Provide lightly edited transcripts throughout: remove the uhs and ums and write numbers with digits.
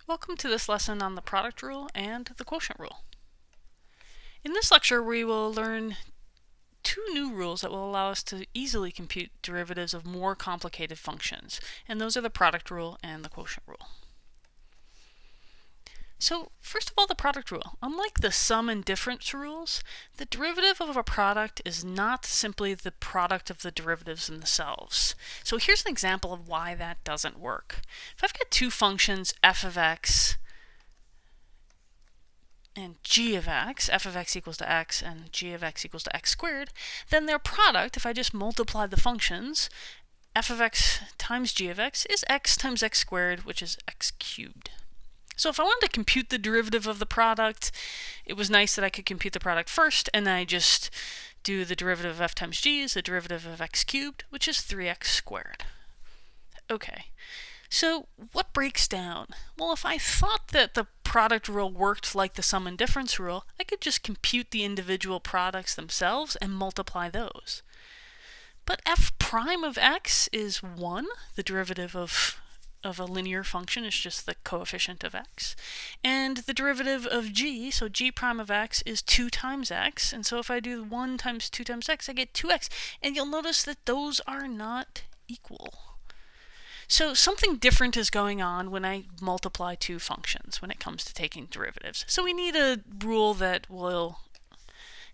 Welcome to this lesson on the product rule and the quotient rule. In this lecture, we will learn two new rules that will allow us to easily compute derivatives of more complicated functions, and those are the product rule and the quotient rule. So first of all, the product rule. Unlike the sum and difference rules, the derivative of a product is not simply the product of the derivatives themselves. So here's an example of why that doesn't work. If I've got two functions, f of x and g of x, f of x equals to x and g of x equals to x squared, then their product, if I just multiply the functions, f of x times g of x is x times x squared, which is x cubed. So if I wanted to compute the derivative of the product, it was nice that I could compute the product first, and then I just do the derivative of f times g is the derivative of x cubed, which is 3x squared. Okay, so what breaks down? Well, if I thought that the product rule worked like the sum and difference rule, I could just compute the individual products themselves and multiply those. But f prime of x is 1, the derivative of a linear function is just the coefficient of x. And the derivative of g, so g prime of x, is 2 times x. And so if I do 1 times 2 times x, I get 2x. And you'll notice that those are not equal. So something different is going on when I multiply two functions when it comes to taking derivatives. So we need a rule that will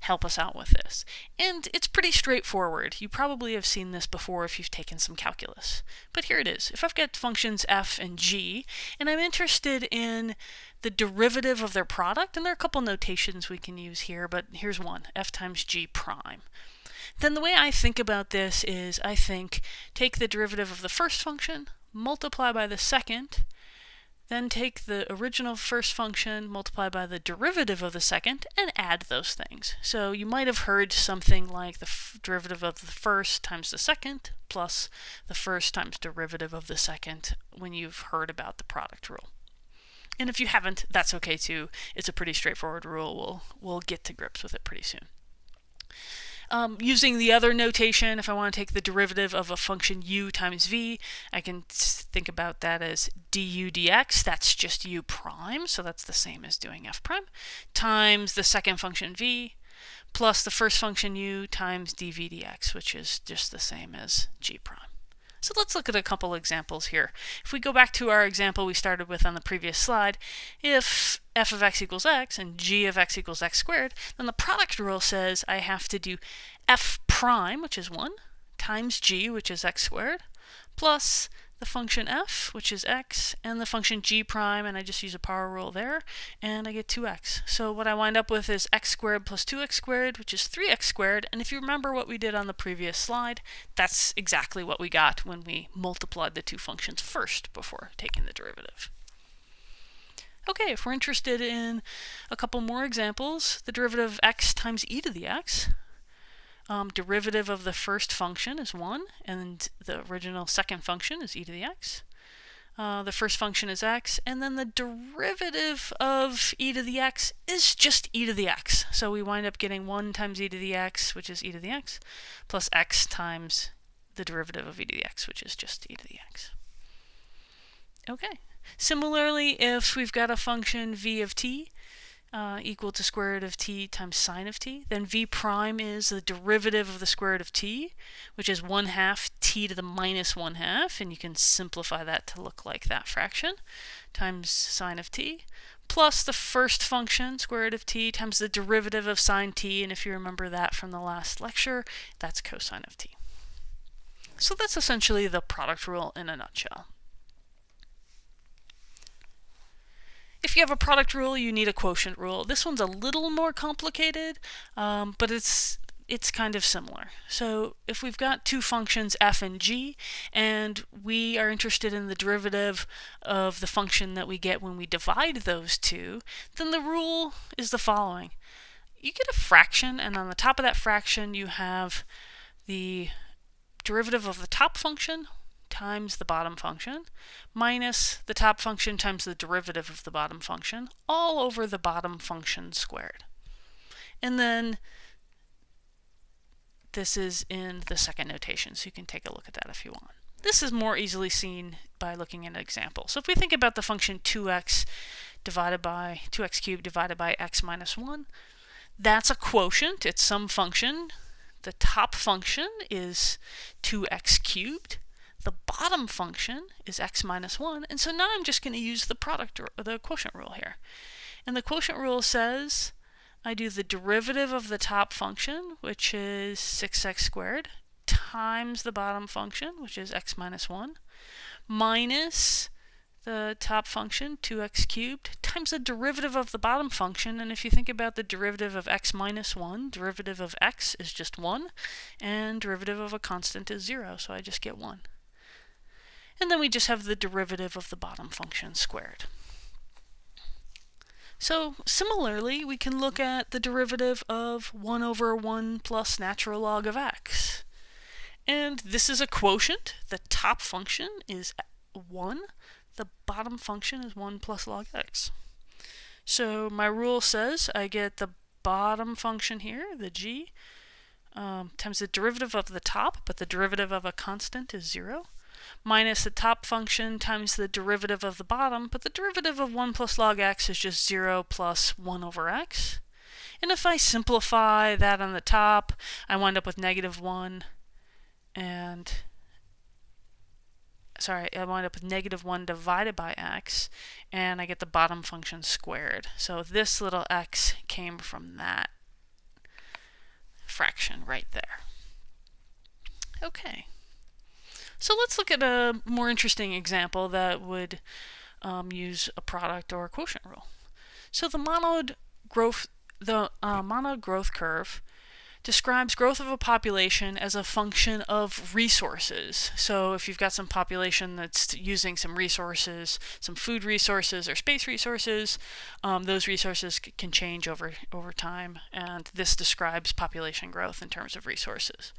help us out with this. And it's pretty straightforward. You probably have seen this before if you've taken some calculus. But here it is. If I've got functions f and g, and I'm interested in the derivative of their product, and there are a couple notations we can use here, but here's one, f times g prime. Then the way I think about this is I think take the derivative of the first function, multiply by the second, then take the original first function, multiply by the derivative of the second, and add those things. So you might have heard something like the derivative of the first times the second plus the first times derivative of the second when you've heard about the product rule. And if you haven't, that's okay too. It's a pretty straightforward rule. We'll get to grips with it pretty soon. Using the other notation, if I want to take the derivative of a function u times v, I can think about that as du dx, that's just u prime, so that's the same as doing f prime, times the second function v, plus the first function u times dv dx, which is just the same as g prime. So let's look at a couple examples here. If we go back to our example we started with on the previous slide, if f of x equals x and g of x equals x squared, then the product rule says I have to do f prime, which is 1, times g, which is x squared, plus the function f, which is x, and the function g prime, and I just use a power rule there, and I get 2x. So what I wind up with is x squared plus 2x squared, which is 3x squared, and if you remember what we did on the previous slide, that's exactly what we got when we multiplied the two functions first before taking the derivative. Okay, if we're interested in a couple more examples, the derivative of x times e to the x, derivative of the first function is 1, and the original second function is e to the x. The first function is x, and then the derivative of e to the x is just e to the x. So we wind up getting 1 times e to the x, which is e to the x, plus x times the derivative of e to the x, which is just e to the x. Okay. Similarly, if we've got a function v of t, equal to square root of t times sine of t, then v prime is the derivative of the square root of t, which is 1/2 t to the minus 1/2, and you can simplify that to look like that fraction, times sine of t, plus the first function, square root of t, times the derivative of sine t, and if you remember that from the last lecture, that's cosine of t. So that's essentially the product rule in a nutshell. If you have a product rule, you need a quotient rule. This one's a little more complicated, but it's kind of similar. So if we've got two functions f and g, and we are interested in the derivative of the function that we get when we divide those two, then the rule is the following. You get a fraction, and on the top of that fraction you have the derivative of the top function times the bottom function, minus the top function times the derivative of the bottom function, all over the bottom function squared. And then this is in the second notation, so you can take a look at that if you want. This is more easily seen by looking at an example. So if we think about the function 2x cubed divided by x minus 1, that's a quotient. It's some function. The top function is 2x cubed. The bottom function is x minus 1. And so now I'm just going to use the product or the quotient rule here. And the quotient rule says I do the derivative of the top function, which is 6x squared, times the bottom function, which is x minus 1, minus the top function, 2x cubed, times the derivative of the bottom function. And if you think about the derivative of x minus 1, derivative of x is just 1, and derivative of a constant is 0, so I just get 1. And then we just have the derivative of the bottom function squared. So similarly, we can look at the derivative of 1 over 1 plus natural log of x. And this is a quotient. The top function is 1. The bottom function is 1 plus log x. So my rule says I get the bottom function here, the g, times the derivative of the top, but the derivative of a constant is 0, minus the top function times the derivative of the bottom, but the derivative of 1 plus log x is just 0 plus 1 over x. And if I simplify that on the top, I wind up with negative 1 and I wind up with negative 1 divided by x, and I get the bottom function squared. So this little x came from that fraction right there. Okay. So let's look at a more interesting example that would use a product or a quotient rule. So the monod growth curve describes growth of a population as a function of resources. So if you've got some population that's using some resources, some food resources or space resources, those resources can change over time, and this describes population growth in terms of resources.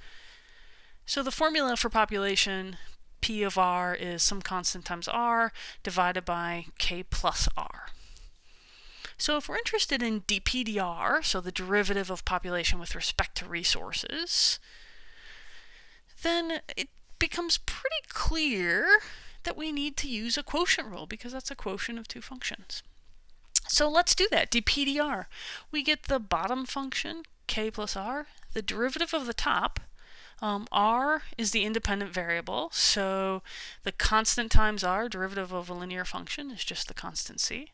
So the formula for population, P of R, is some constant times R divided by K plus R. So if we're interested in dPdr, so the derivative of population with respect to resources, then it becomes pretty clear that we need to use a quotient rule because that's a quotient of two functions. So let's do that. dPdr. We get the bottom function, K plus R, the derivative of the top. R is the independent variable, so the constant times R, derivative of a linear function, is just the constant C.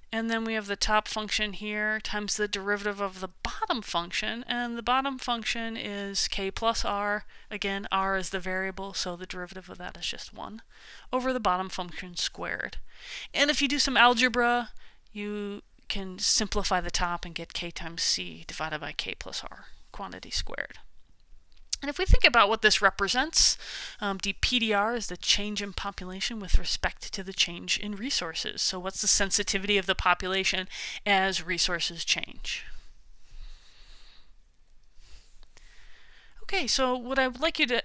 And then we have the top function here times the derivative of the bottom function, and the bottom function is K plus R. Again, R is the variable, so the derivative of that is just 1 over the bottom function squared. And if you do some algebra, you can simplify the top and get K times C divided by K plus R, quantity squared. And if we think about what this represents, dPdr is the change in population with respect to the change in resources. So what's the sensitivity of the population as resources change? Okay, so what I would like you to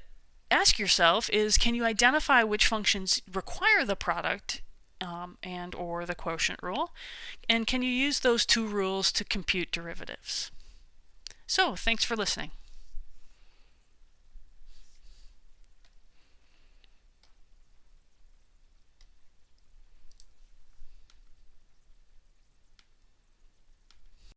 ask yourself is, can you identify which functions require the product and or the quotient rule? And can you use those two rules to compute derivatives? So thanks for listening.